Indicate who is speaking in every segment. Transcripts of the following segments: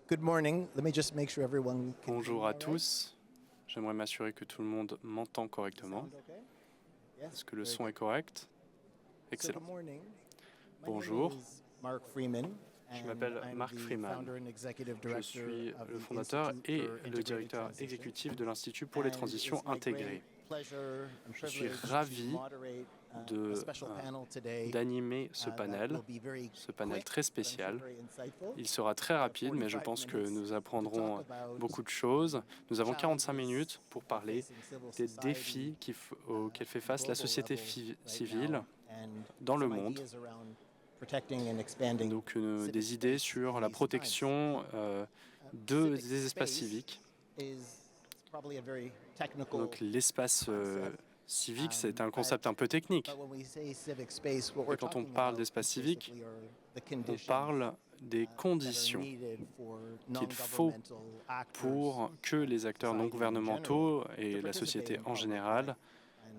Speaker 1: Good morning. Let me just make sure everyone can
Speaker 2: Bonjour
Speaker 1: hear
Speaker 2: à
Speaker 1: me all right.
Speaker 2: tous. J'aimerais m'assurer que tout le monde m'entend correctement.
Speaker 1: Sound okay? Yes,
Speaker 2: Est-ce que le
Speaker 1: very
Speaker 2: son
Speaker 1: good.
Speaker 2: est correct?
Speaker 1: So,
Speaker 2: Excellent.
Speaker 1: good morning. My
Speaker 2: Bonjour.
Speaker 1: name is Mark Freeman,
Speaker 2: Je
Speaker 1: and
Speaker 2: m'appelle
Speaker 1: I'm
Speaker 2: Mark
Speaker 1: the
Speaker 2: Freeman.
Speaker 1: founder and executive
Speaker 2: Je
Speaker 1: director
Speaker 2: suis
Speaker 1: of
Speaker 2: le
Speaker 1: the
Speaker 2: fondateur
Speaker 1: Institute
Speaker 2: et
Speaker 1: for
Speaker 2: le
Speaker 1: Integrated
Speaker 2: directeur
Speaker 1: Transition.
Speaker 2: exécutif de l'Institut pour les
Speaker 1: And
Speaker 2: transitions
Speaker 1: it's my great
Speaker 2: intégrées.
Speaker 1: pleasure and
Speaker 2: Je suis
Speaker 1: privilege to
Speaker 2: ravi
Speaker 1: moderate a special panel today
Speaker 2: d'animer ce
Speaker 1: that
Speaker 2: panel,
Speaker 1: will be very quick,
Speaker 2: très
Speaker 1: but I'm sure
Speaker 2: spécial.
Speaker 1: very insightful.
Speaker 2: Il sera très rapide, mais je
Speaker 1: 45
Speaker 2: pense que
Speaker 1: minutes
Speaker 2: nous
Speaker 1: to
Speaker 2: apprendrons
Speaker 1: talk about
Speaker 2: beaucoup de choses. Nous avons 45
Speaker 1: challenges
Speaker 2: minutes pour parler
Speaker 1: facing civil
Speaker 2: des
Speaker 1: society,
Speaker 2: défis auxquels fait face la
Speaker 1: global
Speaker 2: société
Speaker 1: level right
Speaker 2: civile
Speaker 1: now, and
Speaker 2: dans le
Speaker 1: some
Speaker 2: monde.
Speaker 1: ideas around protecting and expanding
Speaker 2: Donc
Speaker 1: civic
Speaker 2: des idées
Speaker 1: space
Speaker 2: sur
Speaker 1: in
Speaker 2: la
Speaker 1: these
Speaker 2: protection
Speaker 1: times.
Speaker 2: des espaces civiques.
Speaker 1: Is probably a very technical
Speaker 2: Donc l'espace
Speaker 1: concept.
Speaker 2: civique, c'est un concept un peu technique.
Speaker 1: But when we say civic space, what
Speaker 2: Et
Speaker 1: we're
Speaker 2: quand on
Speaker 1: talking
Speaker 2: parle
Speaker 1: about
Speaker 2: d'espace civique,
Speaker 1: basically are the
Speaker 2: on
Speaker 1: conditions
Speaker 2: parle des
Speaker 1: that are
Speaker 2: conditions
Speaker 1: needed for
Speaker 2: qu'il faut
Speaker 1: non-governmental actors,
Speaker 2: pour que les acteurs non
Speaker 1: society in
Speaker 2: gouvernementaux
Speaker 1: general,
Speaker 2: et
Speaker 1: to
Speaker 2: la
Speaker 1: participate
Speaker 2: société
Speaker 1: in
Speaker 2: en
Speaker 1: public
Speaker 2: général
Speaker 1: life.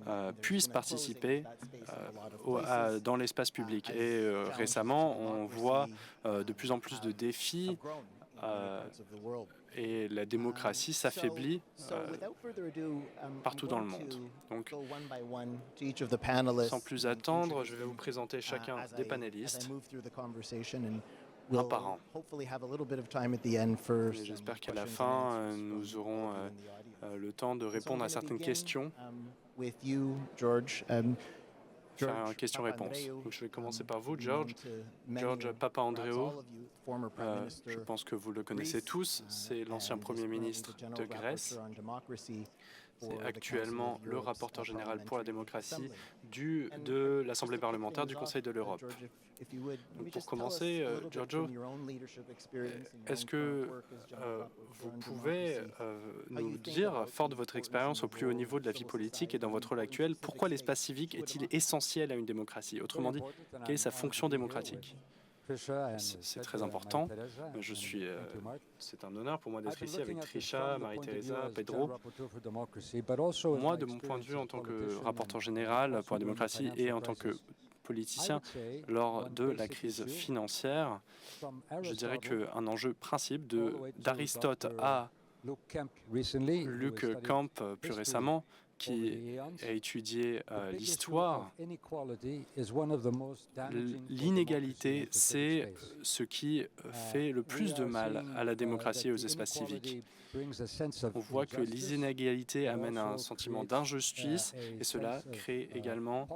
Speaker 1: And
Speaker 2: puissent
Speaker 1: there's been a closing
Speaker 2: participer
Speaker 1: of that space in a lot of places,
Speaker 2: dans l'espace public.
Speaker 1: as
Speaker 2: Et
Speaker 1: challenges
Speaker 2: récemment,
Speaker 1: to
Speaker 2: on voit
Speaker 1: democracy,
Speaker 2: de plus en plus de défis
Speaker 1: have grown in other parts of the world.
Speaker 2: et la démocratie s'affaiblit
Speaker 1: So without further ado,
Speaker 2: partout
Speaker 1: I'm
Speaker 2: dans le
Speaker 1: going
Speaker 2: monde.
Speaker 1: to
Speaker 2: Donc,
Speaker 1: go one by one to each of the panelists
Speaker 2: sans plus
Speaker 1: and
Speaker 2: attendre,
Speaker 1: introduce
Speaker 2: je vais vous
Speaker 1: them,
Speaker 2: présenter chacun
Speaker 1: as
Speaker 2: des
Speaker 1: I
Speaker 2: panélistes,
Speaker 1: move through the conversation, and
Speaker 2: un
Speaker 1: we'll
Speaker 2: par un.
Speaker 1: hopefully have a little bit of time at the end for
Speaker 2: Et
Speaker 1: some
Speaker 2: j'espère qu'à la
Speaker 1: questions and
Speaker 2: fin,
Speaker 1: answers
Speaker 2: nous
Speaker 1: from
Speaker 2: aurons
Speaker 1: all of you in the audience.
Speaker 2: le temps de
Speaker 1: So I'm
Speaker 2: répondre à
Speaker 1: gonna
Speaker 2: certaines
Speaker 1: begin,
Speaker 2: questions.
Speaker 1: with you, George.
Speaker 2: Faire une
Speaker 1: George
Speaker 2: question-réponse.
Speaker 1: Papandreou,
Speaker 2: Donc je vais commencer par vous,
Speaker 1: known
Speaker 2: George.
Speaker 1: to many
Speaker 2: George
Speaker 1: or
Speaker 2: Papandreou,
Speaker 1: perhaps all of you, former Prime Minister
Speaker 2: je pense que vous le connaissez
Speaker 1: Greece,
Speaker 2: tous, c'est l'ancien
Speaker 1: and is
Speaker 2: Premier
Speaker 1: currently
Speaker 2: ministre
Speaker 1: the General
Speaker 2: de Grèce.
Speaker 1: Rapporteur on Democracy for
Speaker 2: C'est
Speaker 1: the
Speaker 2: actuellement
Speaker 1: Council of
Speaker 2: le
Speaker 1: Europe's
Speaker 2: rapporteur général pour la
Speaker 1: Parliamentary
Speaker 2: démocratie
Speaker 1: Assembly.
Speaker 2: de l'Assemblée parlementaire du Conseil de l'Europe. Donc pour commencer, Giorgio, est-ce que vous pouvez nous dire, fort de votre expérience au plus haut niveau de la vie politique et dans votre rôle actuel, pourquoi l'espace civique est-il essentiel à une démocratie? Autrement dit, quelle est sa fonction démocratique? C'est très important. C'est un honneur pour moi d'être ici avec Trisha, Marie-Thérèse, Pedro. Moi, de mon point de vue en tant que rapporteur général pour la démocratie et en tant que politicien, lors de la crise financière, je dirais qu'un enjeu principe d'Aristote à Luc Kemp plus récemment, qui a étudié l'histoire, l'inégalité, c'est ce qui fait le plus de mal à la démocratie et aux espaces civiques. On voit que les inégalités amènent un sentiment d'injustice et cela crée également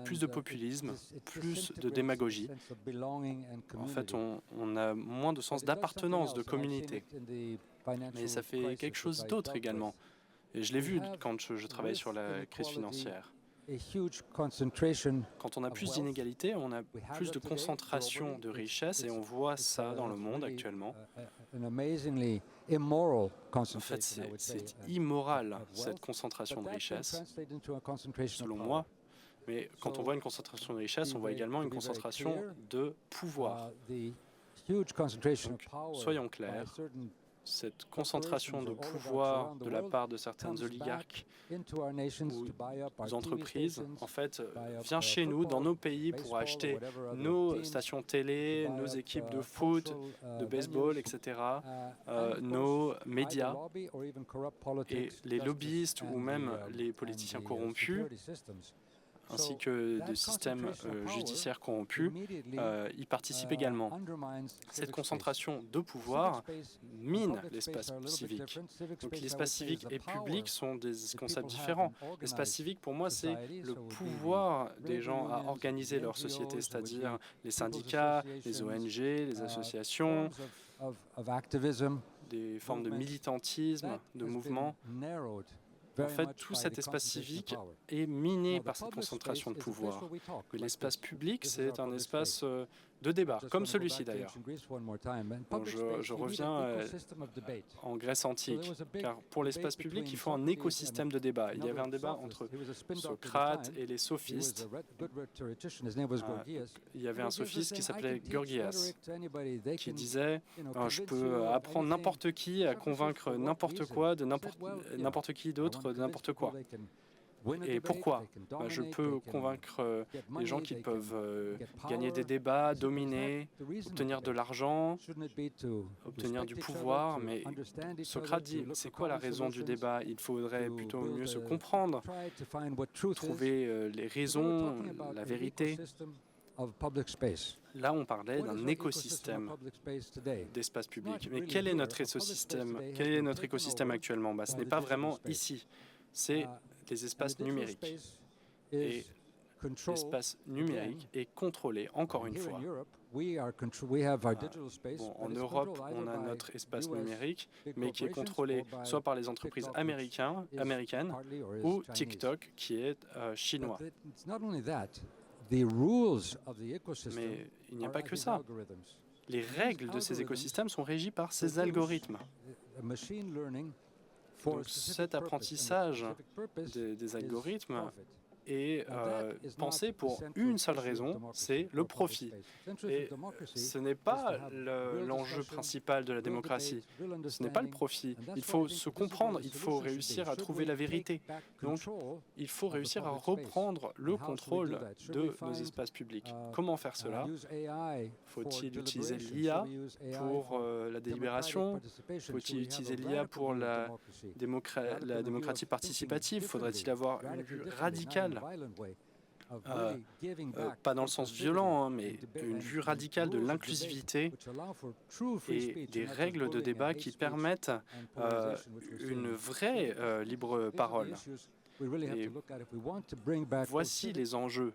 Speaker 2: plus de populisme, plus de démagogie. En fait, on a moins de sens d'appartenance, de communauté. Mais ça fait quelque chose d'autre également. Et je l'ai vu quand je travaillais sur la crise financière. Quand on a plus d'inégalités, on a plus de concentration de richesses et on voit ça dans le monde actuellement. En fait, c'est immoral, cette concentration de richesses, selon moi. Mais quand on voit une concentration de richesses, on voit également une concentration de pouvoir. Donc, soyons clairs. Cette concentration de pouvoir de la part de certaines oligarques ou entreprises, en fait, vient chez nous, dans nos pays, pour acheter nos stations télé, nos équipes de foot, de baseball, etc., nos médias, et les lobbyistes ou même les politiciens corrompus, ainsi que des systèmes judiciaires corrompus, y participent également. Cette concentration de pouvoir mine l'espace civique. Donc l'espace civique et public sont des concepts différents. L'espace civique, pour moi, c'est le pouvoir des gens à organiser leur société, c'est-à-dire les syndicats, les ONG, les associations, des formes de militantisme, de mouvement. En fait, tout cet espace civique est miné par cette concentration de pouvoir. Mais l'espace public, c'est un espace de débat, comme celui-ci d'ailleurs. Bon, je reviens en Grèce antique, car pour l'espace public, il faut un écosystème de débat. Il y avait un débat entre Socrate et les sophistes. Il y avait un sophiste qui s'appelait Gorgias, qui disait « Je peux apprendre n'importe qui à convaincre n'importe quoi de n'importe qui d'autre de n'importe quoi ». Et pourquoi? Je peux convaincre les gens qu'ils peuvent gagner des débats, dominer, obtenir de l'argent, obtenir du pouvoir, mais Socrate dit, c'est quoi la raison du débat? Il faudrait plutôt mieux se comprendre, trouver les raisons, la vérité. Là, on parlait d'un écosystème d'espace public. Mais quel est notre écosystème? Quel est notre écosystème actuellement? Ce n'est pas vraiment ici, c'est les espaces numériques. Et l'espace numérique est contrôlé, encore une fois. En Europe, on a notre espace numérique, mais qui est contrôlé soit par les entreprises américaines ou TikTok, qui est chinois. Mais il n'y a pas que ça. Les règles de ces écosystèmes sont régies par ces algorithmes. Donc, cet apprentissage des algorithmes est pensé pour une seule raison, c'est le profit. Et ce n'est pas l'enjeu principal de la démocratie, ce n'est pas le profit. Il faut se comprendre, il faut réussir à trouver la vérité. Donc, il faut réussir à reprendre le contrôle de nos espaces publics. Comment faire cela? Faut-il utiliser l'IA pour la délibération? Faut-il utiliser l'IA pour la démocratie participative? Faudrait-il avoir une vue radicale, pas dans le sens violent, mais une vue radicale de l'inclusivité et des règles de débat qui permettent une vraie libre parole? Et voici les enjeux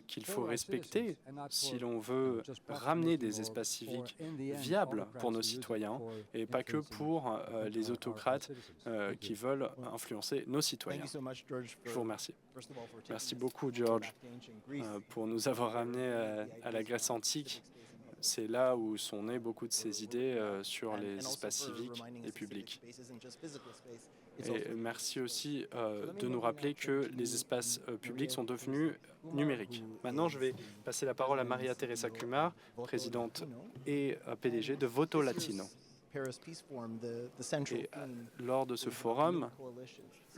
Speaker 2: qu'il faut respecter si l'on veut ramener des espaces civiques viables pour nos citoyens et pas que pour les autocrates qui veulent influencer nos citoyens. Je vous remercie. Merci beaucoup, George, pour nous avoir ramenés à la Grèce antique. C'est là où sont nées beaucoup de ces idées sur les espaces civiques et publics. Et merci aussi de nous rappeler que les espaces publics sont devenus numériques. Maintenant, je vais passer la parole à Maria Teresa Kumar, présidente et PDG de Voto Latino. Et lors de ce forum,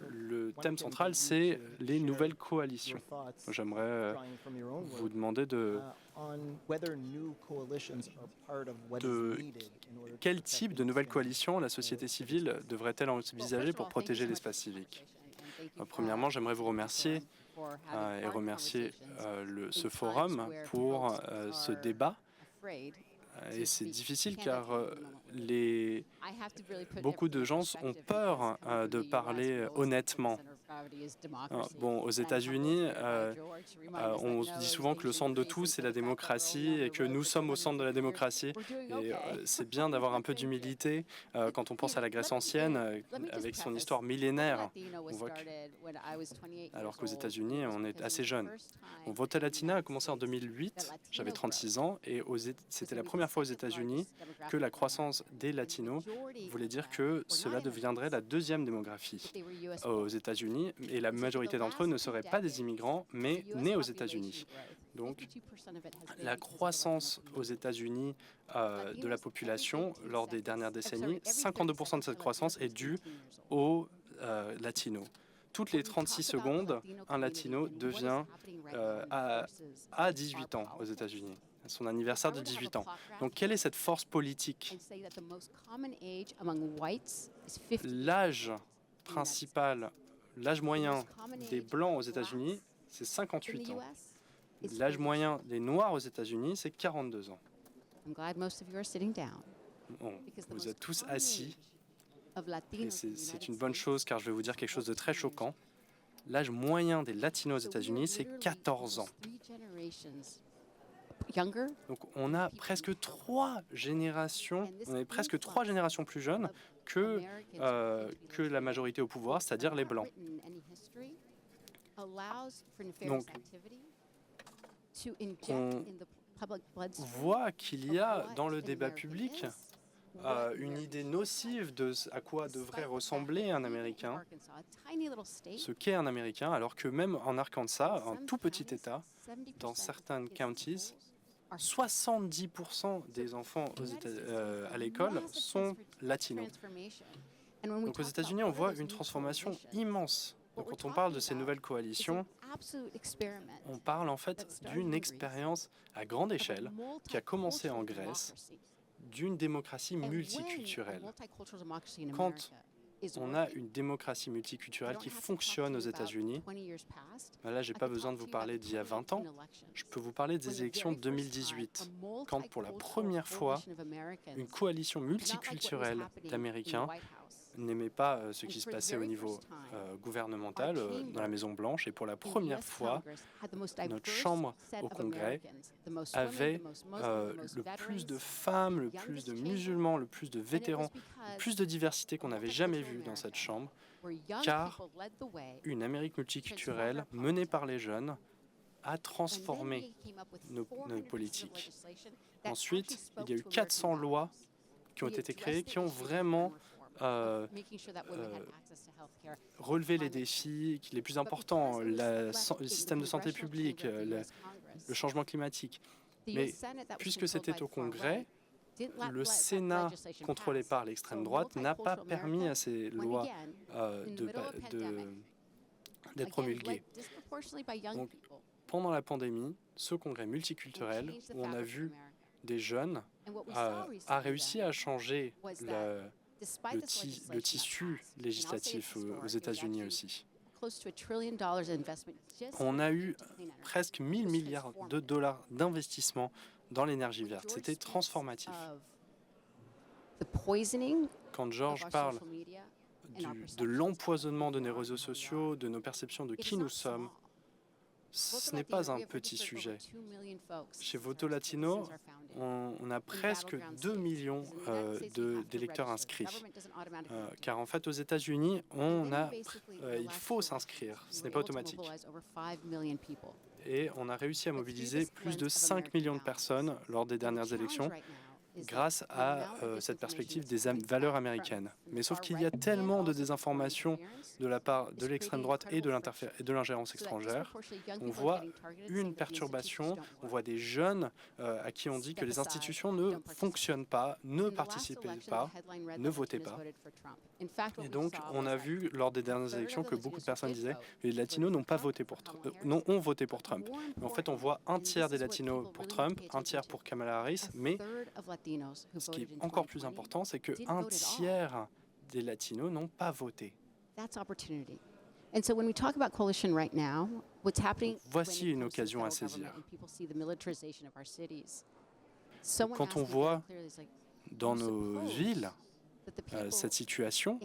Speaker 2: le thème central, c'est les nouvelles coalitions. J'aimerais vous demander de quel type de nouvelles coalitions la société civile devrait-elle envisager pour protéger l'espace civique. Premièrement, j'aimerais vous remercier et remercier ce forum pour ce débat. Et c'est difficile car beaucoup de gens ont peur de parler honnêtement. Bon, aux États-Unis, on dit souvent que le centre de tout, c'est la démocratie et que nous sommes au centre de la démocratie. Et c'est bien d'avoir un peu d'humilité quand on pense à la Grèce ancienne, avec son histoire millénaire. On voit alors qu'aux États-Unis, on est assez jeune. Bon, Voto Latina a commencé en 2008, j'avais 36 ans, et c'était la première fois aux États-Unis que la croissance des Latinos voulait dire que cela deviendrait la deuxième démographie aux États-Unis. Et la majorité d'entre eux ne seraient pas des immigrants, mais nés aux États-Unis. Donc, la croissance aux États-Unis de la population lors des dernières décennies, 52% de cette croissance est due aux Latinos. Toutes les 36 secondes, un Latino devient à 18 ans aux États-Unis, son anniversaire de 18 ans. Donc, quelle est cette force politique? L'âge principal, l'âge moyen des Blancs aux États-Unis, c'est 58 ans. L'âge moyen des Noirs aux États-Unis, c'est 42 ans. Bon, vous êtes tous assis. Et c'est une bonne chose car je vais vous dire quelque chose de très choquant. L'âge moyen des Latinos aux États-Unis, c'est 14 ans. Donc on a presque trois générations plus jeunes que la majorité au pouvoir, c'est-à-dire les Blancs. Donc on voit qu'il y a dans le débat public une idée nocive de à quoi devrait ressembler un Américain, ce qu'est un Américain, alors que même en Arkansas, un tout petit État, dans certaines counties, 70% des enfants à l'école sont latinos. Donc aux États-Unis, on voit une transformation immense Donc, quand on parle de ces nouvelles coalitions, on parle en fait d'une expérience à grande échelle qui a commencé en Grèce, d'une démocratie multiculturelle. Quand on a une démocratie multiculturelle qui fonctionne aux États-Unis, là, je n'ai pas besoin de vous parler d'il y a 20 ans, je peux vous parler des élections de 2018, quand pour la première fois, une coalition multiculturelle d'Américains n'aimait pas ce qui se passait au niveau gouvernemental dans la Maison-Blanche, et pour la première fois, notre Chambre au Congrès avait le plus de femmes, le plus de musulmans, le plus de vétérans, le plus de diversité qu'on n'avait jamais vu dans cette Chambre, car une Amérique multiculturelle menée par les jeunes a transformé nos politiques. Ensuite, il y a eu 400 lois qui ont été créées, qui ont vraiment relevé les défis les plus importants, le système de santé publique, le changement climatique. Mais puisque c'était au Congrès, le Sénat, contrôlé par l'extrême droite, n'a pas permis à ces lois d'être promulguées. Donc, pendant la pandémie, ce Congrès multiculturel, où on a vu des jeunes, a réussi à changer le tissu législatif aux États-Unis aussi. On a eu presque 1 000 milliards de dollars d'investissement dans l'énergie verte. C'était transformatif. Quand George parle de l'empoisonnement de nos réseaux sociaux, de nos perceptions de qui nous sommes, ce n'est pas un petit sujet. Chez Voto Latino, on a presque 2 millions d'électeurs inscrits. Car en fait, aux États-Unis, il faut s'inscrire, ce n'est pas automatique. Et on a réussi à mobiliser plus de 5 millions de personnes lors des dernières élections, grâce à cette perspective des valeurs américaines. Mais sauf qu'il y a tellement de désinformation de la part de l'extrême droite et de l'ingérence étrangère, on voit une perturbation, on voit des jeunes à qui on dit que les institutions ne fonctionnent pas, ne participez pas, ne votez pas. Et donc, on a vu lors des dernières élections que beaucoup de personnes disaient que les latinos n'ont pas voté pour ont voté pour Trump. Mais en fait, on voit un tiers des latinos pour Trump, un tiers pour Kamala Harris, mais ce qui est encore plus important, c'est qu'un tiers des latinos n'ont pas voté. Voici une occasion à saisir. Quand on voit dans nos villes cette situation,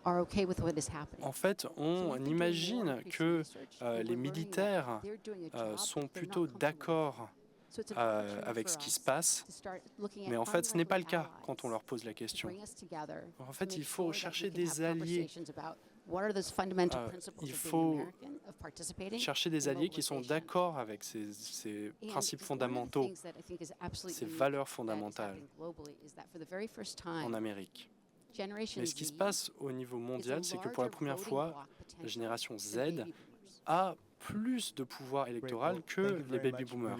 Speaker 2: en fait, on imagine que les militaires sont plutôt d'accord avec ce qui se passe, mais en fait, ce n'est pas le cas quand on leur pose la question. En fait, il faut chercher des alliés. Il faut chercher des alliés qui sont d'accord avec ces principes fondamentaux, ces valeurs fondamentales en Amérique. Mais ce qui se passe au niveau mondial, c'est que pour la première fois, la génération Z a plus de pouvoir électoral que les baby-boomers.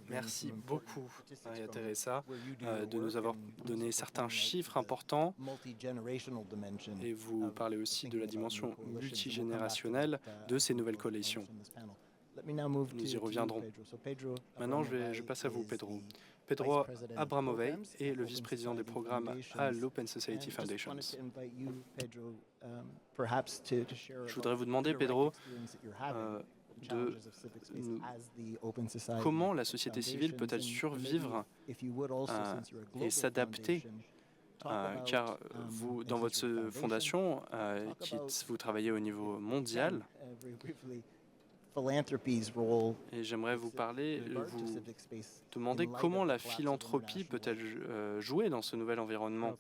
Speaker 2: Merci beaucoup, Maria Teresa, de nous avoir donné certains chiffres importants. Et vous parlez aussi de la dimension multigénérationnelle de ces nouvelles coalitions. Nous y reviendrons. Maintenant, je passe à vous, Pedro. Pedro Abramovey est le vice-président des programmes à l'Open Society Foundation. Je voudrais vous demander, Pedro, comment la société civile peut-elle survivre et s'adapter, car vous, dans votre fondation, vous travaillez au niveau mondial. Et j'aimerais vous demander comment la philanthropie peut-elle jouer dans ce nouvel environnement.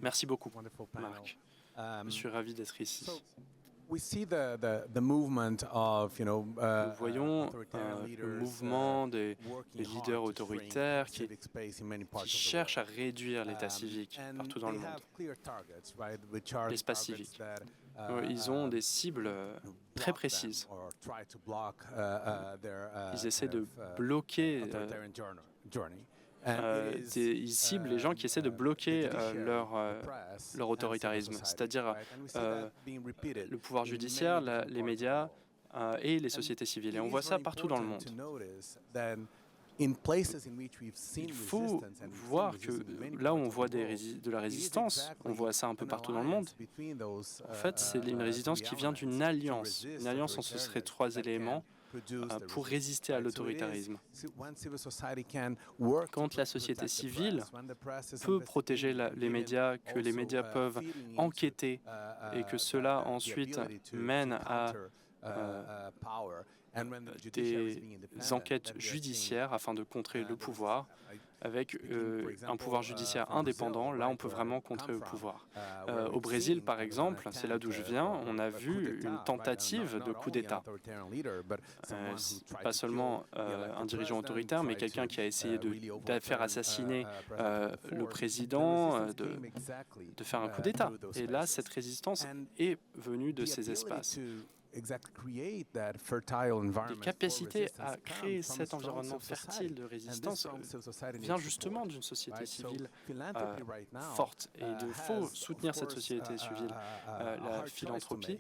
Speaker 2: Merci beaucoup, Marc. Je suis ravi d'être ici. Nous voyons le mouvement des leaders autoritaires qui cherchent à réduire l'état civique partout dans le monde, l'espace civique. Ils ont des cibles très précises. Ils essaient de bloquer ils ciblent les gens qui essaient de bloquer leur autoritarisme, c'est-à-dire le pouvoir judiciaire, les médias et les sociétés civiles. Et on voit ça partout dans le monde. Il faut voir que là où on voit de la résistance, on voit ça un peu partout dans le monde. En fait, c'est une résistance qui vient d'une alliance. Une alliance, ce serait 3 éléments pour résister à l'autoritarisme. Quand la société civile peut protéger les médias, que les médias peuvent enquêter et que cela ensuite mène à des enquêtes judiciaires afin de contrer le pouvoir. Avec un pouvoir judiciaire indépendant, là on peut vraiment contrer le pouvoir. Au Brésil, par exemple, c'est là d'où je viens, on a vu une tentative de coup d'État. Pas seulement un dirigeant autoritaire, mais quelqu'un qui a essayé de faire assassiner le président, de faire un coup d'État. Et là, cette résistance est venue de ces espaces. Les capacités à créer cet environnement fertile de résistance vient justement d'une société civile forte. Et il faut soutenir cette société civile. La philanthropie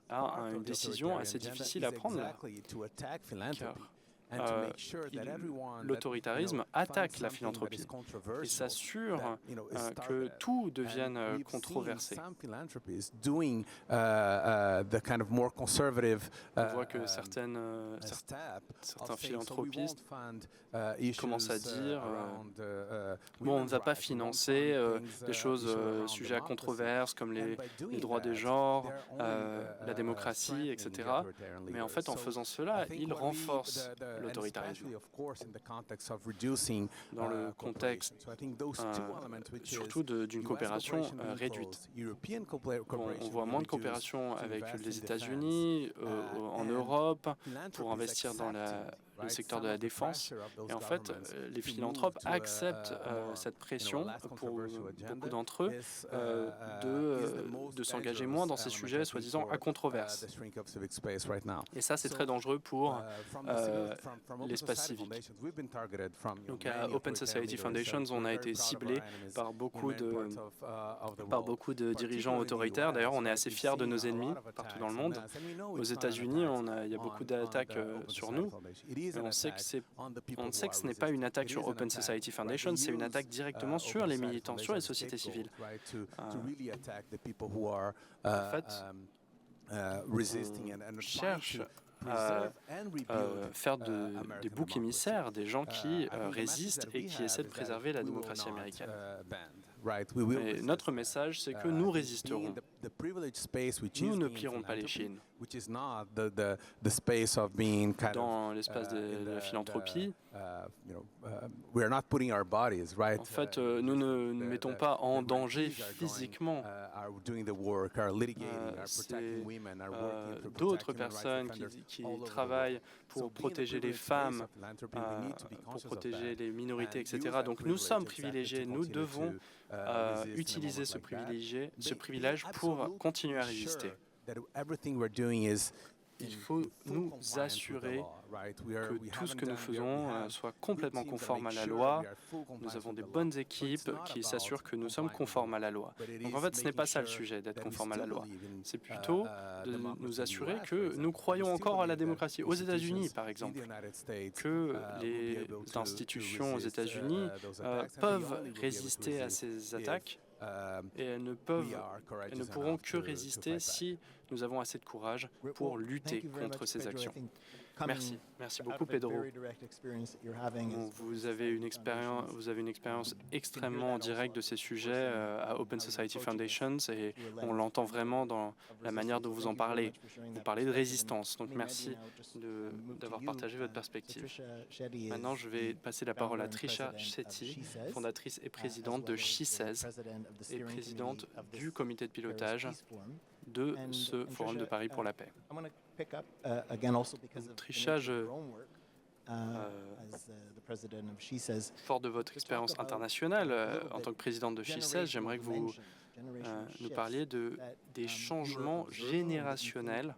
Speaker 2: a une décision assez difficile à prendre là, car l'autoritarisme attaque la philanthropie et s'assure que tout devienne controversé. On voit que certains philanthropistes commencent à dire bon, on ne va pas financer des choses sujets à controverse comme les droits des genres, la démocratie, etc. Mais en fait, en faisant cela, ils renforcent l'autoritarisme. Dans le contexte surtout d'une coopération réduite. On voit moins de coopération avec les États-Unis, en Europe, pour investir dans le secteur de la défense. Et en fait, les philanthropes acceptent cette pression pour beaucoup d'entre eux de s'engager moins dans ces sujets soi-disant à controverse. Et ça, c'est très dangereux pour l'espace civique. Donc à Open Society Foundations, on a été ciblé par beaucoup de dirigeants autoritaires. D'ailleurs, on est assez fiers de nos ennemis partout dans le monde. Aux États-Unis, il y a beaucoup d'attaques sur nous. Mais on sait que ce n'est pas une attaque sur Open Society Foundation, c'est une attaque directement sur les militants, sur les sociétés civiles. En fait, on cherche à faire des boucs émissaires, des gens qui résistent et qui essaient de préserver la démocratie américaine. Et notre message, c'est que nous résisterons. Nous ne plierons pas les Chines. Dans l'espace de la philanthropie, en fait, nous ne nous mettons pas en danger physiquement. C'est d'autres personnes qui travaillent pour protéger les femmes, pour protéger les minorités, etc. Donc nous sommes privilégiés, nous devons utiliser ce privilège pour continuer à résister. Il faut nous assurer que tout ce que nous faisons soit complètement conforme à la loi. Nous avons des bonnes équipes qui s'assurent que nous sommes conformes à la loi. Donc en fait, ce n'est pas ça le sujet d'être conforme à la loi. C'est plutôt de nous assurer que nous croyons encore à la démocratie. Aux États-Unis, par exemple, que les institutions aux États-Unis peuvent résister à ces attaques. Et elles ne pourront que résister si nous avons assez de courage pour lutter contre ces actions. Merci. Merci beaucoup, Pedro. Vous avez une expérience extrêmement directe de ces sujets à Open Society Foundations et on l'entend vraiment dans la manière dont vous en parlez. Vous parlez de résistance, donc merci d'avoir partagé votre perspective. Maintenant, je vais passer la parole à Trisha Shetty, fondatrice et présidente de She Says et présidente du comité de pilotage de ce Forum de Paris pour la paix. Trisha, fort de votre expérience internationale en tant que présidente de She Says, j'aimerais que vous nous parliez des changements générationnels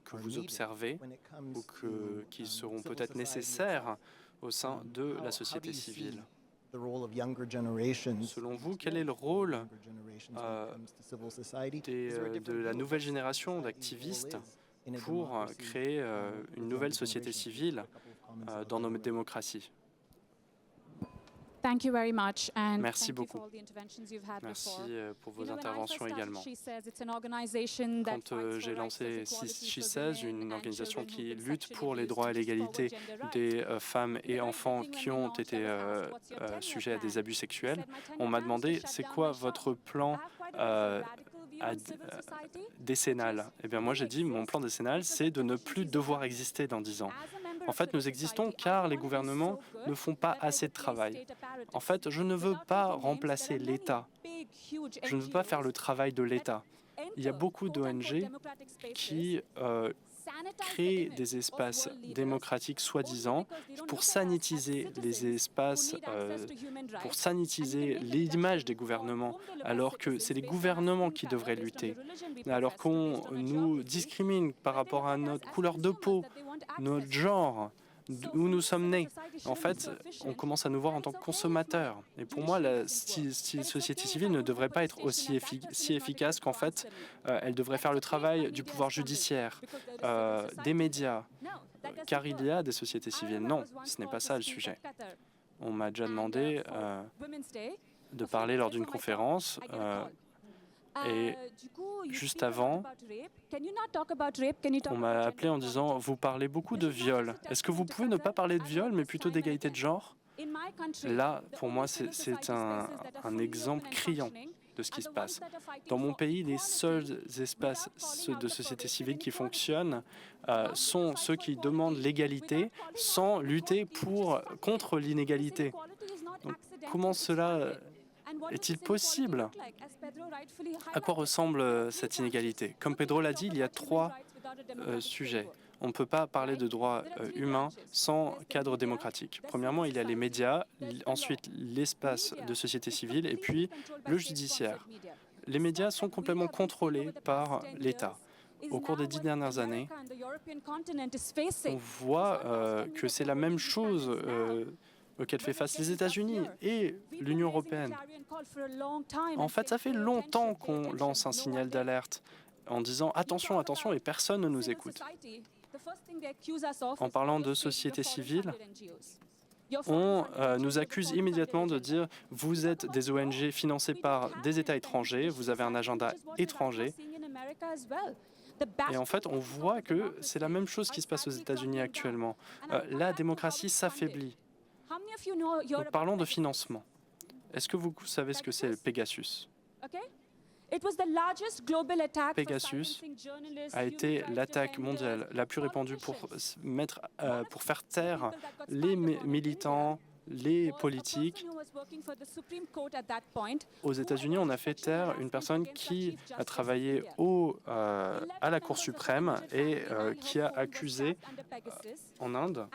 Speaker 2: que vous observez ou qui seront peut-être nécessaires au sein de la société civile.
Speaker 1: Selon
Speaker 2: Selon vous, quel est le rôle de la nouvelle génération d'activistes pour créer une nouvelle société civile dans nos démocraties? Merci beaucoup. Merci pour vos interventions également. Quand j'ai lancé She Says, une organisation qui lutte pour les droits et l'égalité des femmes et enfants qui ont été sujets à des abus sexuels, on m'a demandé c'est quoi votre plan décennal? Eh bien moi j'ai dit mon plan décennal c'est de ne plus devoir exister dans 10 ans. En fait, nous existons car les gouvernements ne font pas assez de travail. En fait, je ne veux pas remplacer l'État. Je ne veux pas faire le travail de l'État. Il y a beaucoup d'ONG qui créent des espaces démocratiques soi-disant pour sanitiser les espaces, pour sanitiser l'image des gouvernements, alors que c'est les gouvernements qui devraient lutter. Alors qu'on nous discrimine par rapport à notre couleur de peau, notre genre, où nous sommes nés. En fait, on commence à nous voir en tant que consommateurs. Et pour moi, la société civile ne devrait pas être aussi si efficace qu'en fait, elle devrait faire le travail du pouvoir judiciaire, des médias, car il y a des sociétés civiles. Non, ce n'est pas ça le sujet. On m'a déjà demandé de parler lors d'une conférence et juste avant, on m'a appelé en disant « Vous parlez beaucoup de viol. Est-ce que vous pouvez ne pas parler de viol, mais plutôt d'égalité de genre ?» Là, pour moi, c'est un exemple criant de ce qui se passe. Dans mon pays, les seuls espaces de société civile qui fonctionnent sont ceux qui demandent l'égalité sans lutter contre l'inégalité. Donc, comment cela est-il possible? À quoi ressemble cette inégalité? Comme Pedro l'a dit, il y a 3 sujets. On ne peut pas parler de droits humains sans cadre démocratique. Premièrement, il y a les médias, ensuite l'espace de société civile et puis le judiciaire. Les médias sont complètement contrôlés par l'État. Au cours des 10 dernières années, on voit que c'est la même chose auquel fait face les États-Unis et l'Union européenne. En fait, ça fait longtemps qu'on lance un signal d'alerte en disant « attention, attention » et personne ne nous écoute. En parlant de société civile, on nous accuse immédiatement de dire « vous êtes des ONG financées par des États étrangers, vous avez un agenda étranger ». Et en fait, on voit que c'est la même chose qui se passe aux États-Unis actuellement. La démocratie s'affaiblit. Donc, parlons de financement. Est-ce que vous savez ce que c'est le Pegasus? Pegasus a été l'attaque mondiale la plus répandue pour faire taire les militants, les politiques. Aux États-Unis, on a fait taire une personne qui a travaillé à la Cour suprême et qui a accusé en Inde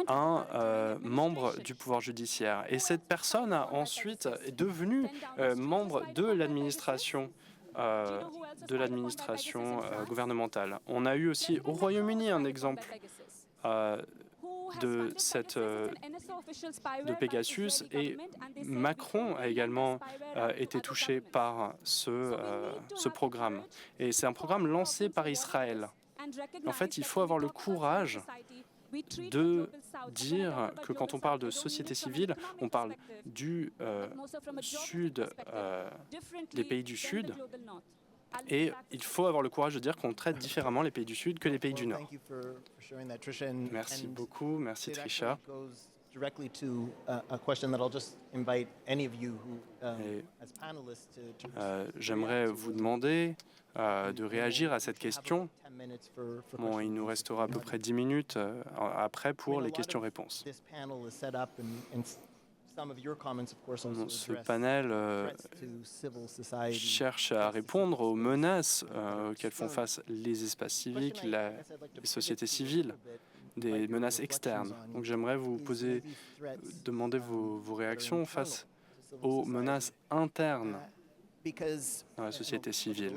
Speaker 2: un membre du pouvoir judiciaire. Et cette personne a ensuite est devenue membre de l'administration gouvernementale. On a eu aussi au Royaume-Uni un exemple de Pegasus et Macron a également été touché par ce programme. Et c'est un programme lancé par Israël. En fait, il faut avoir le courage de dire que quand on parle de société civile, on parle du sud, des pays du Sud, et il faut avoir le courage de dire qu'on traite différemment les pays du Sud que les pays du Nord. Merci beaucoup, merci Trisha. J'aimerais vous demander de réagir à cette question. Bon, il nous restera à peu près 10 minutes après pour les questions-réponses. Ce panel cherche à répondre aux menaces auxquelles font face les espaces civiques, les sociétés civiles, des menaces externes. Donc j'aimerais vous demander vos réactions face aux menaces internes dans la société civile.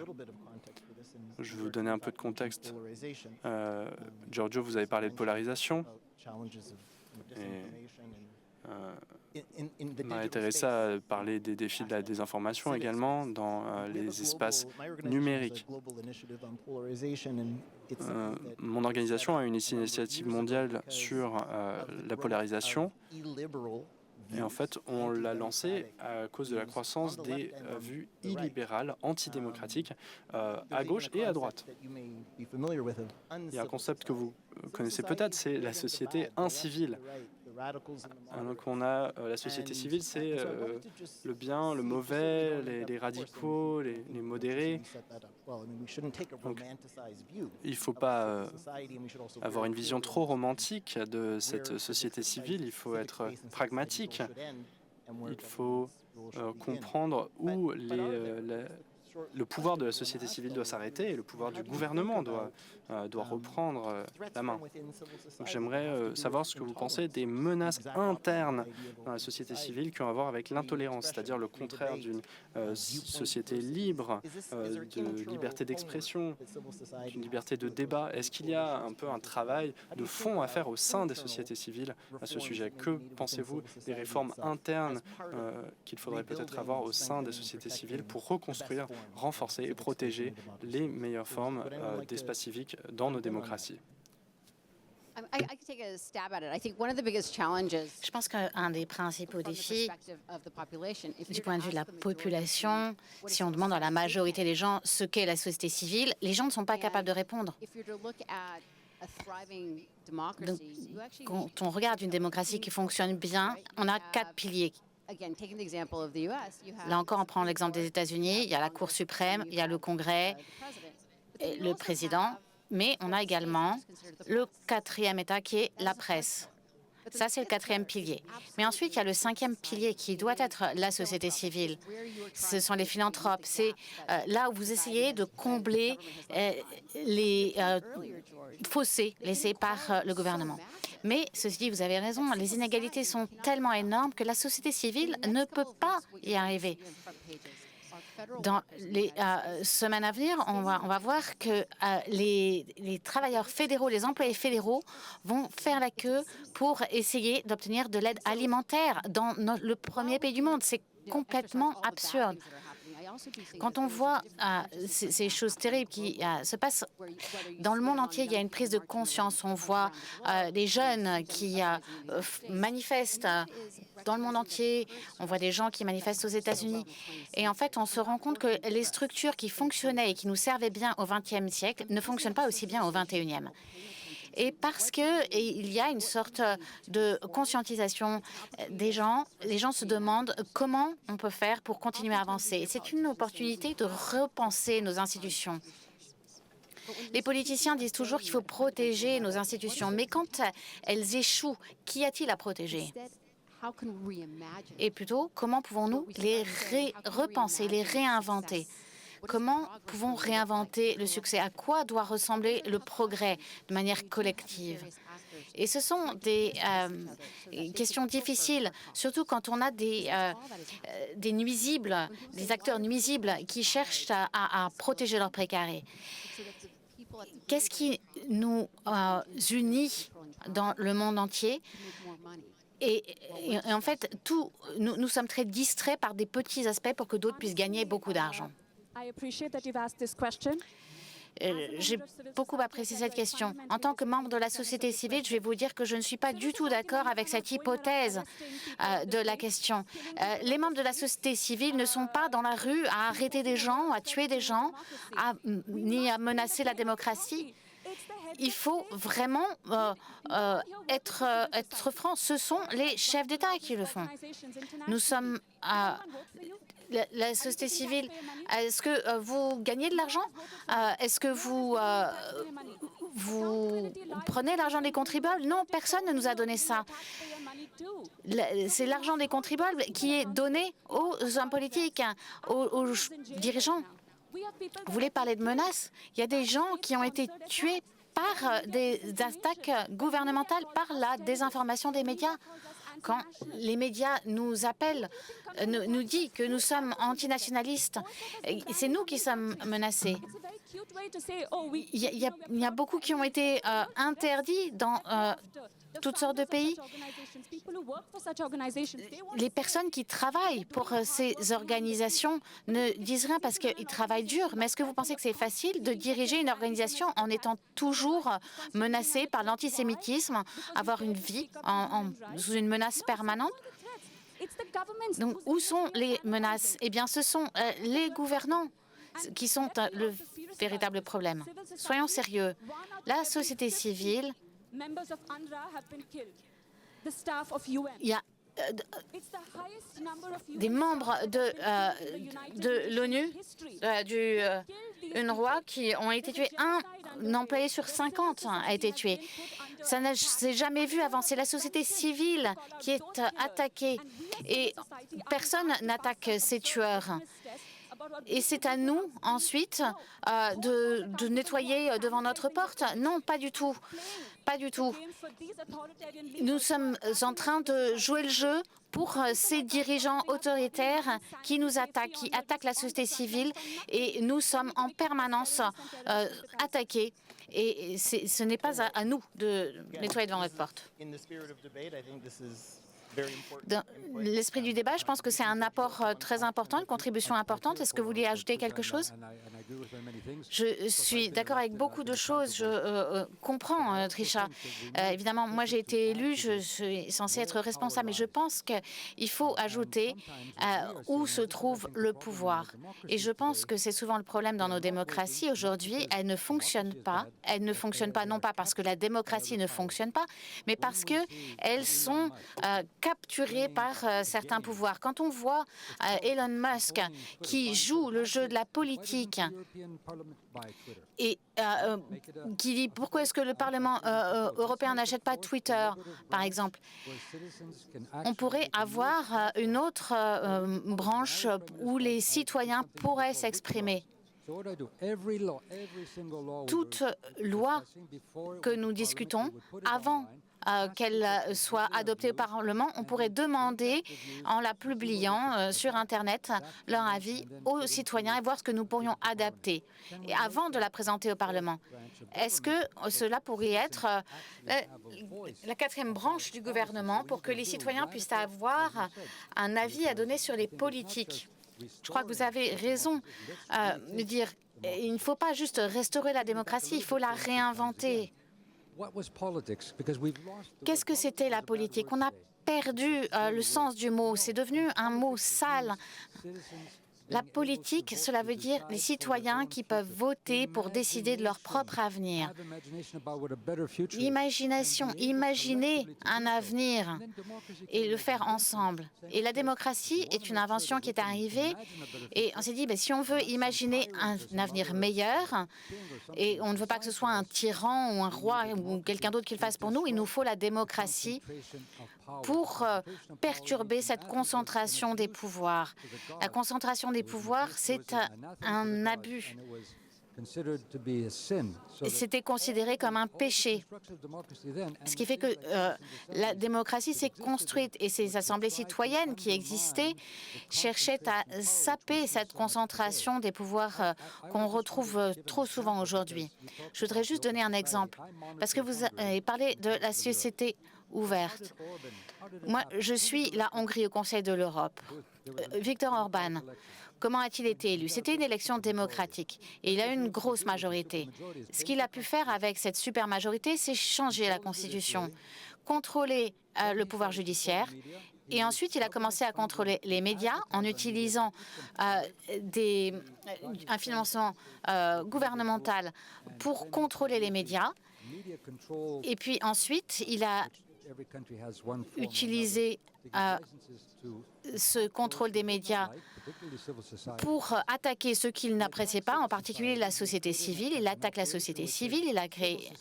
Speaker 2: Je vais vous donner un peu de contexte. Giorgio, vous avez parlé de polarisation. Maria-Teresa a parlé des défis de la désinformation également dans les espaces numériques. Mon organisation a une initiative mondiale sur la polarisation. Et en fait, on l'a lancé à cause de la croissance des vues illibérales, antidémocratiques, à gauche et à droite. Il y a un concept que vous connaissez peut-être, c'est la société incivile. Donc on a la société civile, c'est le bien, le mauvais, les radicaux, les modérés. Donc, il ne faut pas avoir une vision trop romantique de cette société civile, il faut être pragmatique. Il faut comprendre où le pouvoir de la société civile doit s'arrêter et le pouvoir du gouvernement doit reprendre la main. J'aimerais savoir ce que vous pensez des menaces internes dans la société civile qui ont à voir avec l'intolérance, c'est-à-dire le contraire d'une société libre, de liberté d'expression, d'une liberté de débat. Est-ce qu'il y a un peu un travail de fond à faire au sein des sociétés civiles à ce sujet? Que pensez-vous des réformes internes qu'il faudrait peut-être avoir au sein des sociétés civiles pour reconstruire, renforcer et protéger les meilleures formes d'espace civique dans nos démocraties?
Speaker 3: Je pense qu'un des principaux défis, du point de vue de la population, si on demande à la majorité des gens ce qu'est la société civile, les gens ne sont pas capables de répondre. Donc, quand on regarde une démocratie qui fonctionne bien, on a 4 piliers. Là encore, on prend l'exemple des États-Unis, il y a la Cour suprême, il y a le Congrès, et le président, mais on a également le 4e État qui est la presse. Ça, c'est le 4e pilier. Mais ensuite, il y a le 5e pilier qui doit être la société civile. Ce sont les philanthropes. C'est là où vous essayez de combler les fossés laissés par le gouvernement. Mais ceci dit, vous avez raison, les inégalités sont tellement énormes que la société civile ne peut pas y arriver. Dans les semaines à venir, on va voir que les travailleurs fédéraux, les employés fédéraux vont faire la queue pour essayer d'obtenir de l'aide alimentaire dans le premier pays du monde. C'est complètement absurde. Quand on voit ces choses terribles qui se passent dans le monde entier, il y a une prise de conscience. On voit des jeunes qui manifestent dans le monde entier. On voit des gens qui manifestent aux États-Unis. Et en fait, on se rend compte que les structures qui fonctionnaient et qui nous servaient bien au XXe siècle ne fonctionnent pas aussi bien au XXIe. Et parce qu'il y a une sorte de conscientisation des gens, les gens se demandent comment on peut faire pour continuer à avancer. C'est une opportunité de repenser nos institutions. Les politiciens disent toujours qu'il faut protéger nos institutions, mais quand elles échouent, qu'y a-t-il à protéger? Et plutôt, comment pouvons-nous les repenser, les réinventer? Comment pouvons-nous réinventer le succès? À quoi doit ressembler le progrès de manière collective? Et ce sont des questions difficiles, surtout quand on a des nuisibles, des acteurs nuisibles qui cherchent à protéger leurs précarés. Qu'est-ce qui nous unit dans le monde entier? Et en fait, nous sommes très distraits par des petits aspects pour que d'autres puissent gagner beaucoup d'argent. J'ai beaucoup apprécié cette question. En tant que membre de la société civile, je vais vous dire que je ne suis pas du tout d'accord avec cette hypothèse de la question. Les membres de la société civile ne sont pas dans la rue à arrêter des gens, à tuer des gens, ni à menacer la démocratie. Il faut vraiment être franc. Ce sont les chefs d'État qui le font. Nous sommes la société civile. Est-ce que vous gagnez de l'argent? Est-ce que vous prenez l'argent des contribuables? Non, personne ne nous a donné ça. C'est l'argent des contribuables qui est donné aux hommes politiques, aux dirigeants. Vous voulez parler de menaces? Il y a des gens qui ont été tués par des attaques gouvernementales, par la désinformation des médias. quand les médias nous appellent, nous disent que nous sommes antinationalistes. C'est nous qui sommes menacés. Il y a beaucoup qui ont été interdits dans toutes sortes de pays. Les personnes qui travaillent pour ces organisations ne disent rien parce qu'ils travaillent dur. Mais est-ce que vous pensez que c'est facile de diriger une organisation en étant toujours menacé par l'antisémitisme, avoir une vie sous une menace permanente? Donc, où sont les menaces? Eh bien, ce sont les gouvernants qui sont le véritable problème. Soyons sérieux. La société civile, il y a des membres de l'ONU, du UNRWA, qui ont été tués. Un employé sur 50 a été tué. Ça ne s'est jamais vu avant. C'est la société civile qui est attaquée. Et personne n'attaque ces tueurs. Et c'est à nous, ensuite, de nettoyer devant notre porte? Non, pas du tout. Pas du tout. Nous sommes en train de jouer le jeu pour ces dirigeants autoritaires qui nous attaquent, qui attaquent la société civile, et nous sommes en permanence attaqués. Et ce n'est pas à nous de nettoyer devant notre porte. Dans l'esprit du débat, je pense que c'est un apport très important, une contribution importante. Est-ce que vous vouliez ajouter quelque chose? Je suis d'accord avec beaucoup de choses. Je comprends, Trisha. Évidemment, moi, j'ai été élue, je suis censée être responsable, mais je pense qu'il faut ajouter où se trouve le pouvoir. Et je pense que c'est souvent le problème dans nos démocraties. Aujourd'hui, elles ne fonctionnent pas. Elles ne fonctionnent pas non pas parce que la démocratie ne fonctionne pas, mais parce qu'elles sont capturées par certains pouvoirs. Quand on voit Elon Musk qui joue le jeu de la politique et qui dit pourquoi est-ce que le Parlement européen n'achète pas Twitter, par exemple, on pourrait avoir une autre branche où les citoyens pourraient s'exprimer. Toute loi que nous discutons, avant qu'elle soit adoptée au Parlement, on pourrait demander, en la publiant sur Internet, leur avis aux citoyens et voir ce que nous pourrions adapter et avant de la présenter au Parlement. Est-ce que cela pourrait être la quatrième branche du gouvernement pour que les citoyens puissent avoir un avis à donner sur les politiques? Je crois que vous avez raison de dire qu'il ne faut pas juste restaurer la démocratie, il faut la réinventer. Qu'est-ce que c'était la politique? On a perdu le sens du mot. C'est devenu un mot sale. La politique, cela veut dire les citoyens qui peuvent voter pour décider de leur propre avenir. L'imagination, imaginer un avenir et le faire ensemble. Et la démocratie est une invention qui est arrivée et on s'est dit, si on veut imaginer un avenir meilleur et on ne veut pas que ce soit un tyran ou un roi ou quelqu'un d'autre qui le fasse pour nous, il nous faut la démocratie pour perturber cette concentration des pouvoirs. La concentration des pouvoirs, c'est un abus. C'était considéré comme un péché. Ce qui fait que la démocratie s'est construite et ces assemblées citoyennes qui existaient cherchaient à saper cette concentration des pouvoirs qu'on retrouve trop souvent aujourd'hui. Je voudrais juste donner un exemple, parce que vous avez parlé de la société ouverte. Moi, je suis la Hongrie au Conseil de l'Europe. Viktor Orban, comment a-t-il été élu? C'était une élection démocratique et il a eu une grosse majorité. Ce qu'il a pu faire avec cette super majorité, c'est changer la Constitution, contrôler le pouvoir judiciaire. Et ensuite, il a commencé à contrôler les médias en utilisant un financement gouvernemental pour contrôler les médias. Et puis ensuite, il a utilisé ce contrôle des médias pour attaquer ceux qu'il n'appréciait pas, en particulier la société civile. Il attaque la société civile. Il a créé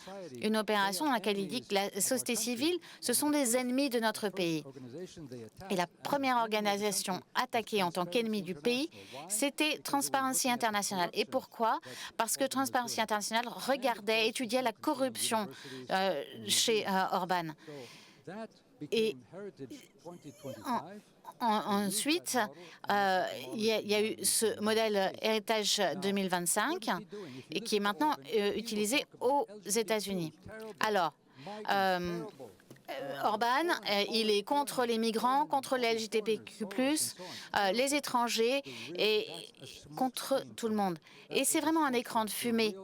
Speaker 3: une opération dans laquelle il dit que la société civile, ce sont des ennemis de notre pays. Et la première organisation attaquée en tant qu'ennemi du pays, c'était Transparency International. Et pourquoi? Parce que Transparency International regardait, étudiait la corruption chez Orban. Et ensuite, il y a eu ce modèle Heritage 2025 et qui est maintenant utilisé aux États-Unis. Alors, Orban, il est contre les migrants, contre les LGBTQ+, les étrangers et contre tout le monde. Et c'est vraiment un écran de fumée,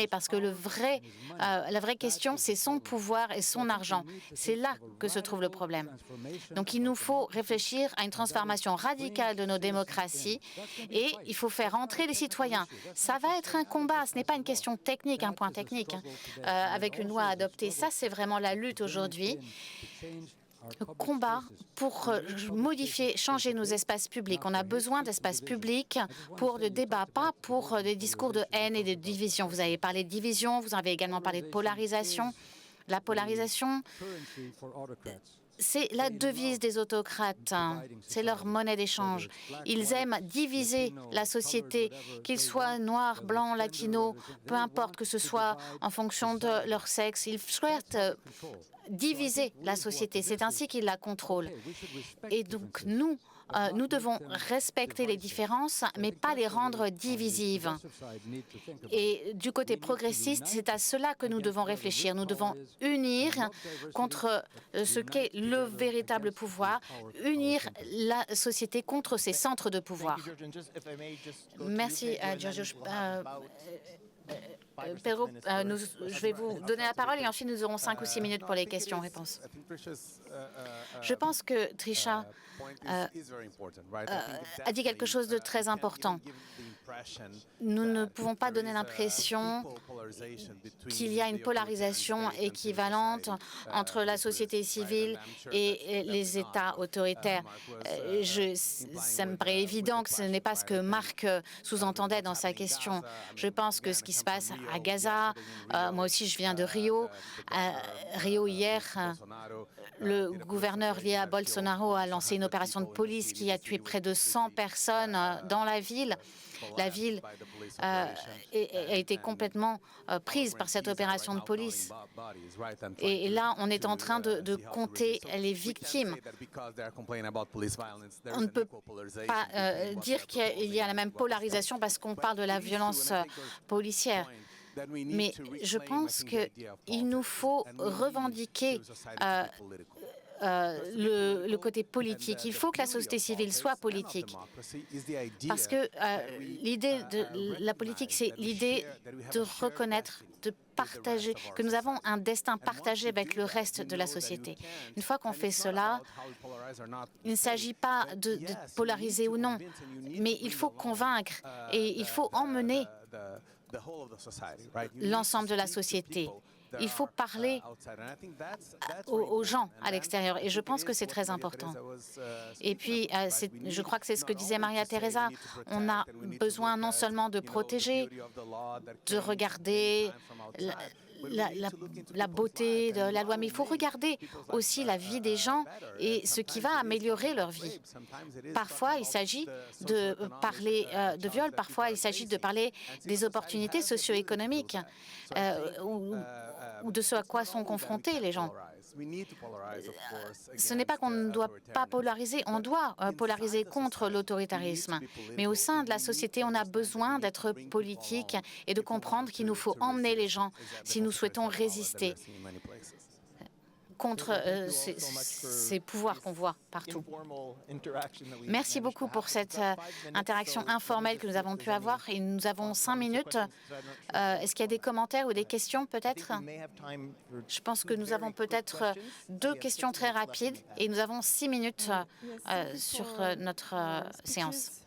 Speaker 3: parce que la vraie question, c'est son pouvoir et son argent. C'est là que se trouve le problème. Donc il nous faut réfléchir à une transformation radicale de nos démocraties et il faut faire entrer les citoyens. Ça va être un combat, ce n'est pas une question technique, un point technique, avec une loi adoptée. Ça, c'est vraiment la lutte aujourd'hui. Combat pour modifier, changer nos espaces publics. On a besoin d'espaces publics pour le débat, pas pour des discours de haine et de division. Vous avez parlé de division, vous avez également parlé de polarisation. La polarisation, c'est la devise des autocrates, c'est leur monnaie d'échange. Ils aiment diviser la société, qu'ils soient noirs, blancs, latinos, peu importe que ce soit en fonction de leur sexe. Ils souhaitent diviser la société. C'est ainsi qu'ils la contrôlent. Et donc, nous devons respecter les différences, mais pas les rendre divisives. Et du côté progressiste, c'est à cela que nous devons réfléchir. Nous devons unir contre ce qu'est le véritable pouvoir, unir la société contre ses centres de pouvoir. Merci, Giorgio. Pedro, je vais vous donner la parole et ensuite nous aurons 5 ou 6 minutes pour les questions-réponses. Je pense que Trisha a dit quelque chose de très important. Nous ne pouvons pas donner l'impression qu'il y a une polarisation équivalente entre la société civile et les États autoritaires. Ça me paraît évident que ce n'est pas ce que Marc sous-entendait dans sa question. Je pense que ce qui se passe à Gaza, moi aussi je viens de Rio. Rio hier, le gouverneur lié à Bolsonaro a lancé une opération de police qui a tué près de 100 personnes dans la ville. La ville a été complètement prise par cette opération de police. Et là, on est en train de compter les victimes. On ne peut pas dire qu'il y a la même polarisation parce qu'on parle de la violence policière. Mais je pense qu'il nous faut revendiquer le côté politique. Il faut que la société civile soit politique. Parce que l'idée de la politique, c'est l'idée de reconnaître, de partager, que nous avons un destin partagé avec le reste de la société. Une fois qu'on fait cela, il ne s'agit pas de polariser ou non, mais il faut convaincre et il faut emmener l'ensemble de la société. Il faut parler aux gens à l'extérieur et je pense que c'est très important. Et puis, je crois que c'est ce que disait Maria Teresa, on a besoin non seulement de protéger, de regarder la beauté de la loi, mais il faut regarder aussi la vie des gens et ce qui va améliorer leur vie. Parfois, il s'agit de parler de viol, parfois il s'agit de parler des opportunités socio-économiques ou de ce à quoi sont confrontés les gens. Ce n'est pas qu'on ne doit pas polariser, on doit polariser contre l'autoritarisme. Mais au sein de la société, on a besoin d'être politique et de comprendre qu'il nous faut emmener les gens si nous souhaitons résister contre ces pouvoirs qu'on voit partout. Merci beaucoup pour cette interaction informelle que nous avons pu avoir. Et nous avons 5 minutes. Est-ce qu'il y a des commentaires ou des questions peut-être? Je pense que nous avons peut-être 2 questions très rapides et nous avons 6 minutes sur notre séance.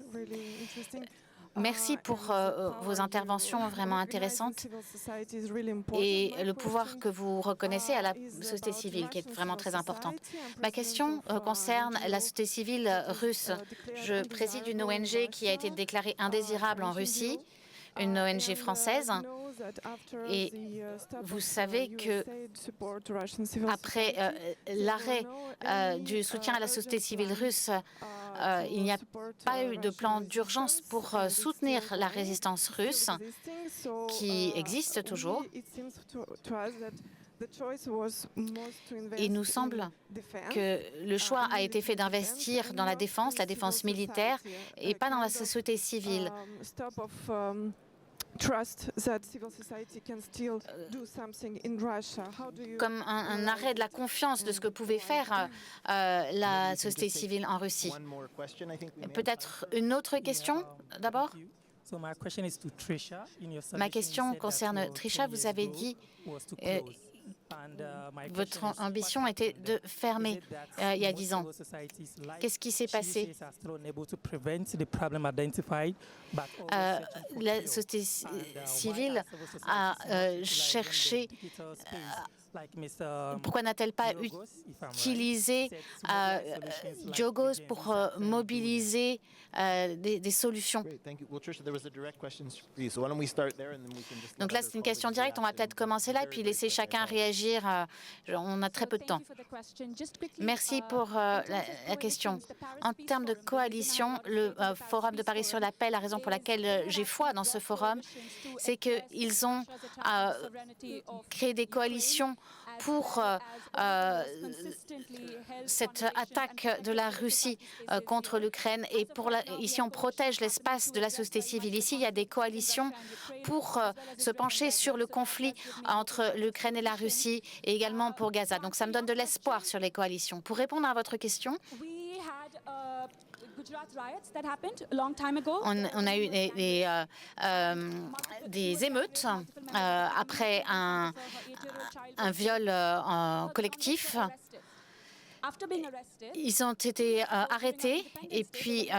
Speaker 3: Merci pour vos interventions vraiment intéressantes et le pouvoir que vous reconnaissez à la société civile, qui est vraiment très importante. Ma question concerne la société civile russe. Je préside une ONG qui a été déclarée indésirable en Russie, une ONG française. Et vous savez que après l'arrêt du soutien à la société civile russe, il n'y a pas eu de plan d'urgence pour soutenir la résistance russe, qui existe toujours. Il nous semble que le choix a été fait d'investir dans la défense militaire, et pas dans la société civile. Comme un arrêt de la confiance de ce que pouvait faire la société civile en Russie. Peut-être une autre question d'abord? Ma question concerne Trisha. Vous avez dit votre ambition était de fermer il y a 10 ans. Qu'est-ce qui s'est passé? La société civile a cherché. Pourquoi n'a-t-elle pas utilisé Jogos pour mobiliser des solutions? Donc là, c'est une question directe. On va peut-être commencer là et puis laisser chacun réagir. On a très peu de temps. Merci pour la question. En termes de coalition, le Forum de Paris sur la paix, la raison pour laquelle j'ai foi dans ce forum, c'est qu'ils ont créé des coalitions pour cette attaque de la Russie contre l'Ukraine. Et ici, on protège l'espace de la société civile. Ici, il y a des coalitions pour se pencher sur le conflit entre l'Ukraine et la Russie, et également pour Gaza. Donc, ça me donne de l'espoir sur les coalitions. Pour répondre à votre question, on a eu des émeutes après un viol collectif. Ils ont été arrêtés et puis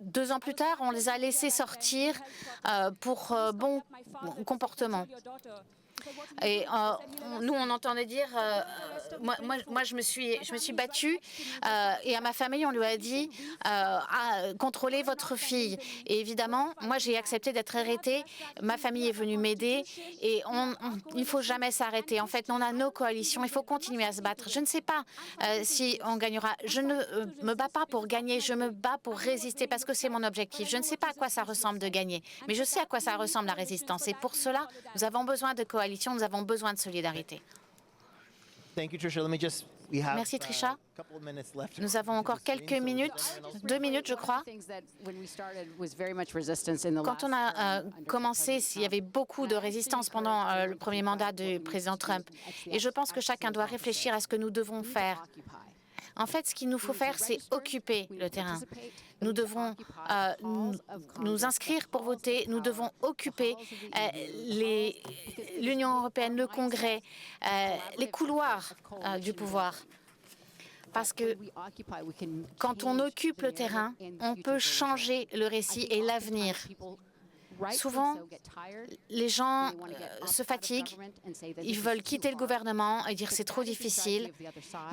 Speaker 3: 2 ans plus tard, on les a laissés sortir pour bon comportement. Et nous, on entendait dire, moi je me suis battue et à ma famille, on lui a dit contrôlez votre fille. Et évidemment, moi j'ai accepté d'être arrêtée. Ma famille est venue m'aider et il ne faut jamais s'arrêter. En fait, on a nos coalitions, il faut continuer à se battre. Je ne sais pas si on gagnera. Je ne me bats pas pour gagner, je me bats pour résister parce que c'est mon objectif. Je ne sais pas à quoi ça ressemble de gagner, mais je sais à quoi ça ressemble la résistance. Et pour cela, nous avons besoin de coalition. Nous avons besoin de solidarité. Merci Trisha. Nous avons encore quelques minutes, 2 minutes je crois. Quand on a commencé, il y avait beaucoup de résistance pendant le premier mandat du président Trump. Et je pense que chacun doit réfléchir à ce que nous devons faire. En fait, ce qu'il nous faut faire, c'est occuper le terrain. Nous devons nous inscrire pour voter, nous devons occuper l'Union européenne, le Congrès, les couloirs du pouvoir. Parce que quand on occupe le terrain, on peut changer le récit et l'avenir. Souvent, les gens se fatiguent, ils veulent quitter le gouvernement et dire c'est trop difficile.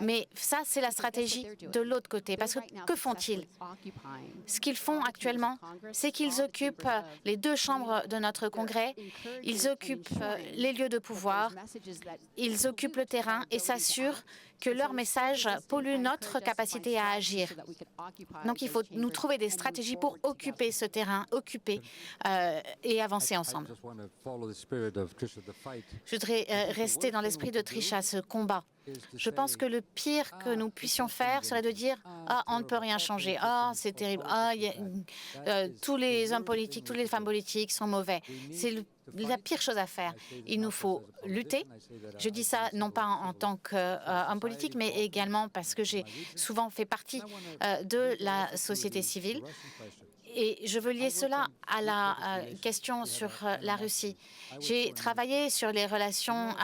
Speaker 3: Mais ça, c'est la stratégie de l'autre côté. Parce que font-ils? Ce qu'ils font actuellement, c'est qu'ils occupent les 2 chambres de notre Congrès, ils occupent les lieux de pouvoir, ils occupent le terrain et s'assurent que leur message pollue notre capacité à agir. Donc, il faut nous trouver des stratégies pour occuper ce terrain, et avancer ensemble. Je voudrais rester dans l'esprit de Trisha, ce combat. Je pense que le pire que nous puissions faire serait de dire « Ah, on ne peut rien changer. Ah, c'est terrible. Ah, tous les hommes politiques, toutes les femmes politiques sont mauvais. » C'est la pire chose à faire. Il nous faut lutter. Je dis ça non pas en tant qu'homme politique, mais également parce que j'ai souvent fait partie de la société civile. Et je veux lier cela à la question sur la Russie. J'ai travaillé sur les relations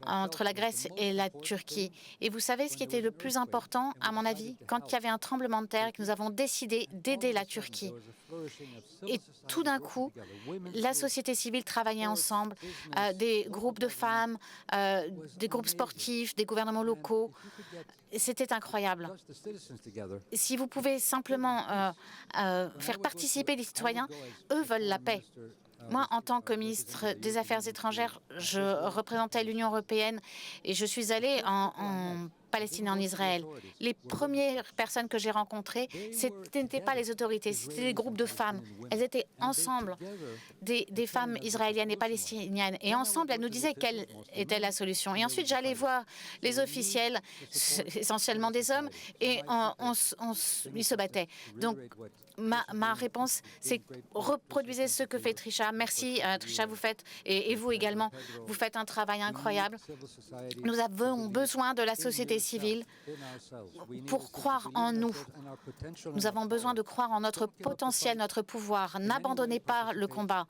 Speaker 3: entre la Grèce et la Turquie. Et vous savez ce qui était le plus important, à mon avis, quand il y avait un tremblement de terre et que nous avons décidé d'aider la Turquie. Et tout d'un coup, la société civile travaillait ensemble, des groupes de femmes, des groupes sportifs, des gouvernements locaux. C'était incroyable. Si vous pouvez simplement faire participer les citoyens, eux veulent la paix. Moi, en tant que ministre des Affaires étrangères, je représentais l'Union européenne et je suis allée en Palestine et en Israël. Les premières personnes que j'ai rencontrées, ce n'étaient pas les autorités, c'était des groupes de femmes. Elles étaient ensemble, des femmes israéliennes et palestiniennes. Et ensemble, elles nous disaient quelle était la solution. Et ensuite, j'allais voir les officiels, essentiellement des hommes, et ils se battaient. Donc, ma réponse, c'est reproduisez ce que fait Trisha. Merci, Trisha, vous faites, et vous également, vous faites un travail incroyable. Nous avons besoin de la société civile pour croire en nous. Nous avons besoin de croire en notre potentiel, notre pouvoir. N'abandonnez pas le combat.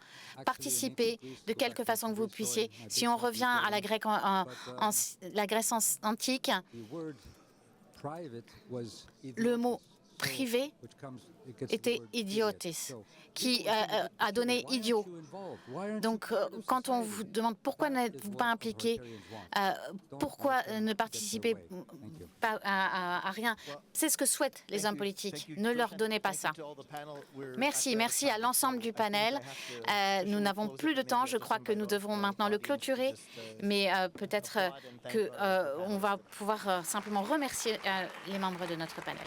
Speaker 3: Participez de quelque façon que vous puissiez. Si on revient à la Grèce antique, le mot privé était idiotis, qui a donné idiot. Donc, quand on vous demande pourquoi n'êtes-vous pas impliqué, pourquoi ne participez pas à rien, c'est ce que souhaitent les hommes politiques. Ne leur donnez pas ça. Merci, merci à l'ensemble du panel. Nous n'avons plus de temps. Je crois que nous devons maintenant le clôturer, mais peut-être qu'on va pouvoir simplement remercier les membres de notre panel.